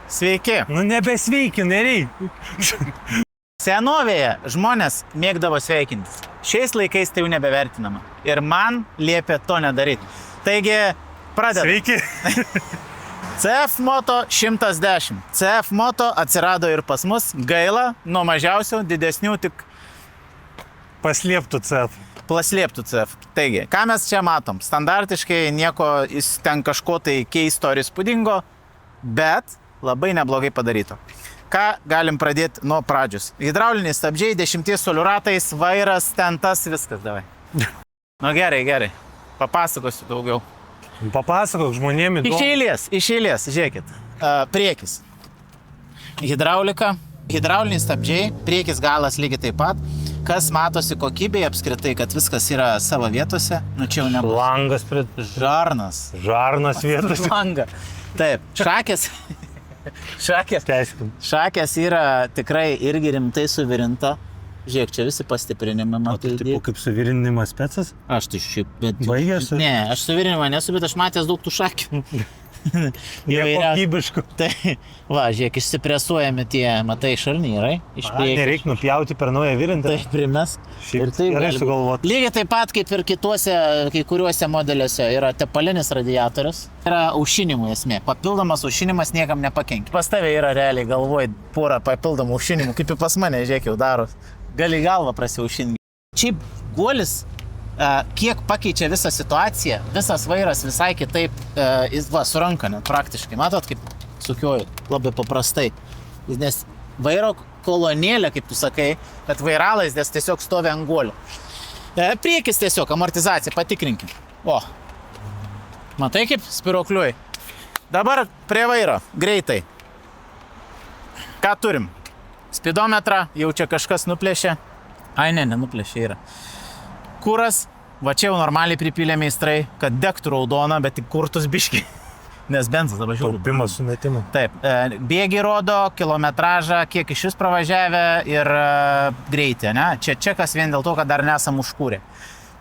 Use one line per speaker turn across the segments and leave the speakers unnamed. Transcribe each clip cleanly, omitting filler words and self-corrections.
Sveiki.
Nu nebesveiki, nereikia.
Senovėje žmonės mėgdavo sveikintis. Šiais laikais tai jau nebevertinama. Ir man liepė to nedaryti. Taigi, pradedam.
Sveiki.
CF Moto 110. CF Moto atsirado ir pas mus. Gaila, nuo mažiausių, didesnių tik
Paslėptų CF.
paslėptų CF. Taigi, ką mes čia matom? Standartiškai nieko ten kažko tai keisto ar įspūdingo, bet labai neblogai padaryto. Ką galim pradėti nuo pradžios? Hidrauliniai stabdžiai, 10 solių ratais, vairas, ten tas, viskas, davai. Nu gerai. Papasakosiu daugiau.
Papasakok žmonėm įdomu.
Iš eilės, žiūrėkit. Priekis. Hidraulika, hidrauliniai stabdžiai, priekis galas lygiai taip pat. Kas matosi kokybėje apskritai, kad viskas yra savo vietose. Nu čia jau nebus.
Langas prie...
Žarnas.
Žarnas vietose.
Langa. Taip, šakės.
Teiskim.
Šakės yra tikrai irgi rimtai suvirinta. Žiūrėk, čia visi pastiprinimai.
O tai tipo kaip suvirinimas specas?
Aš tai šiaip, bet...
Baigėsi?
Ne, aš suvirinimą nesu, bet aš matęs daug tų šakių.
Nekokybiškų.
Tai, va, žiūrėk, išsipresuojami tie, matai, šarnyrai.
Nereikia nupjauti per naują virintą.
Tai primes.
Šiaip gerai sugalvot.
Lygiai taip pat kaip ir kituose, kai kuriuose modeliuose yra tepalinis radiatorius. Yra aušinimų esmė. Papildomas aušinimas niekam nepakenkia. Pas tave yra realiai galvoj porą papildomų aušinimų, kaip ir pas mane, žiūrėk, jau daro. Gali galvą prasiaušinti. Šiaip guolis, kiek pakeičia visą situaciją, visas vairas visai kitaip, jis va, su ranka net praktiškai. Matot, kaip sukioju, labai paprastai. Nes vairo kolonėlė, kaip tu sakai, bet vairalazdės tiesiog stovi ant guolio. Priekis tiesiog, amortizacija, patikrinkim. O, matai kaip spirokliuoji. Dabar prie vairo, greitai. Ką turim? Spidometrą, jau čia kažkas nuplėšė. Ai, nenuplėšė yra. Kuras, va čia jau normaliai pripylė meistrai, kad degtų raudona, bet tik kurtus biški. Nes benzas dabar žiūrėjau.
Taupimas sumetimų.
Taip, bėgį rodo, kilometražą, kiek iš vis pravažiavę ir greitį, ne? Čia kas vien dėl to, kad dar nesam užkūrę.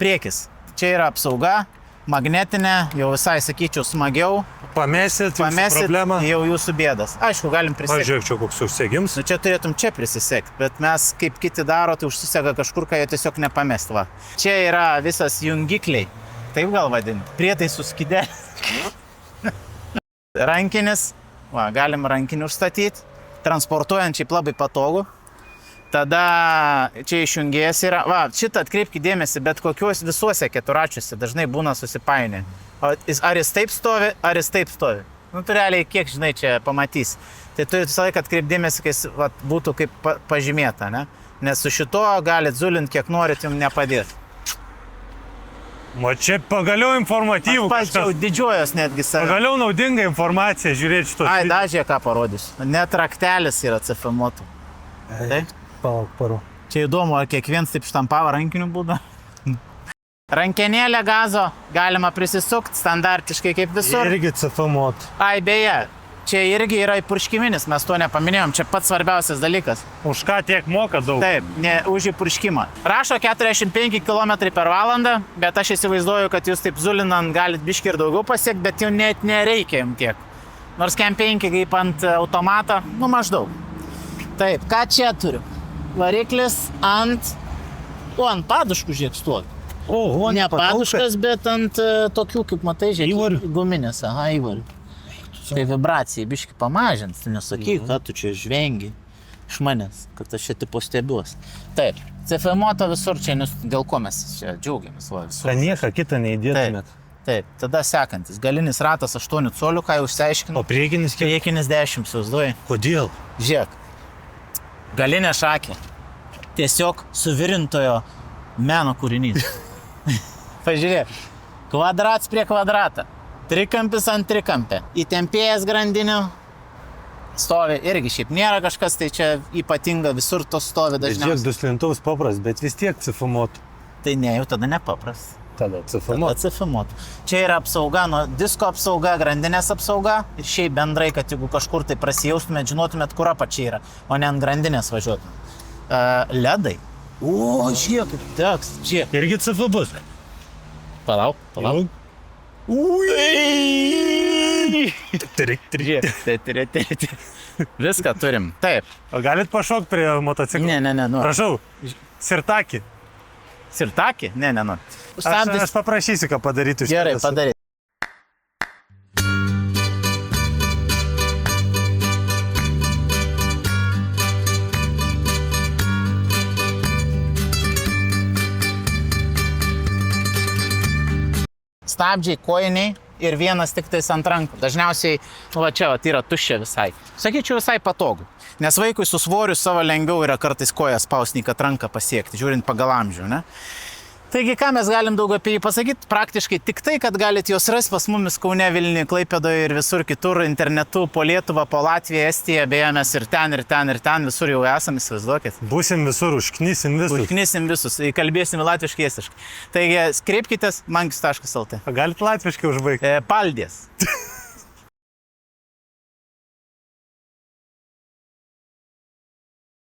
Priekis, čia yra apsauga, magnetinė, jau visai sakyčiau smagiau.
Pamesit problemą.
Jau jūsų bėdas. Aišku, galim prisisekti.
Pažiūrėk, čia koks užsegims.
Nu čia turėtum čia prisisekti, bet mes kaip kiti daro, tai užsisega kažkur, ką jie tiesiog nepamest, va. Čia yra visas jungikliai, taip gal vadinti, prietaisų skydelis. Rankinis, va, galim rankinį užstatyti, transportuojant šiaip labai patogu. Tada čia išjungėjas yra, va, šitą atkreipkite dėmesį, bet kokiuos visuose keturačiuose dažnai būna susipainę. Ar jis taip stovi, ar jis taip stovi. Nu, tu realiai kiek, žinai, čia pamatys. Tai turi visą laiką atkreipti dėmesį, kai jis va, būtų kaip pažymėta, ne? Nes su šito galit zulinti, kiek norit, jums nepadėti.
O čia pagaliau informatyvų.
Aš pats jau didžiuojas netgi save.
Pagaliau naudinga informacija, žiūrėti šito.
Ai, dažė ką parodysiu. Net raktelis yra CF Moto. Tai?
Palauk, paru.
Čia įdomu, ar kiekvienas taip štampavo rankiniu būdu. Rankenėlė gazo galima prisisukti standartiškai kaip visur.
Irgi CF Moto.
Ai, beje, čia irgi yra įpurškiminis, mes to nepaminėjom, čia pats svarbiausias dalykas.
Už ką tiek moka daug?
Taip, ne už įpurškimą. Rašo 45 km/h, bet aš įsivaizduoju, kad jūs taip zulinant galit biškį ir daugiau pasiekti, bet jau net nereikia jums tiek. Nors Kem 5 kaip ant automato, nu maždaug. Taip, ką čia turiu? Variklis ant paduškų žiūrėk stovi.
O,
ne paduškas, bet ant tokių, kaip matai, žiūrėk, guminės, aha, įvarių. Tai vibracijai biškį pamažins, tu nesakyk, kad tu čia žvengi iš manęs, kad aš čia tipo stebiuos. Taip, CF Moto visur čia, dėl ko mes čia džiaugiamės, va, visur.
Ką nieką kitą neįdėtumėt.
Taip, tada sekantis, galinis ratas 8 colių, ką jau išsiaiškinau.
O priekinis kiek?
Priekinis 10, įsivaizduoji.
Kodėl?
Žiūrėk, galinė šakė, tiesiog suvirintojo meno kūrinys. Pažiūrėk, kvadrats prie kvadratą, trikampis ant trikampė, įtempėjęs grandinių, stovi irgi šiaip nėra kažkas, tai čia ypatinga, visur to stovi dažniausiai.
Žiūrėk, duslintuvus papras, bet vis tiek CF Moto.
Tai ne, jau tada nepapras.
Tada CF Moto.
CF Moto. Čia yra apsauga, nuo disko apsauga, grandinės apsauga ir šiaip bendrai, kad jeigu kažkur tai prasijaustumėt, žinotumėt, kur apačiai yra, o ne ant grandinės važiuotumėt. Ledai. O, žiūrėk, kaip teks, žiūrėk.
Irgi CF bus.
Palauk.
Ui!
Viską turim. Taip.
O galit pašokti prie motociklo?
Ne, noriu.
Prašau, sirtaki.
Sirtaki? Ne, noriu.
Aš paprašysiu, ką padarytų.
Gerai, padaryk. Stabdžiai kojiniai ir vienas tik tais ant rankų. Dažniausiai, va čia va, yra tuščia visai. Sakyčiau, visai patogu. Nes vaikui su svoriu savo lengviau yra kartais kojas spausnį, kad ranką pasiekti, žiūrint pagal amžių, ne? Taigi, ką mes galim daug apie jį pasakyti? Praktiškai tik tai, kad galit juos rasti pas mumis Kaune, Vilniuje, Klaipėdoje ir visur kitur internetu, po Lietuvą, po Latviją, Estiją, beje, mes ir ten, visur jau esam, įsivaizduokit.
Būsim visur, užknysim visus.
Užknysim visus, kalbėsim latviškai estiškai. Taigi, kreipkitės mankis.lt.
Galit latviškai užbaigti?
Paldės.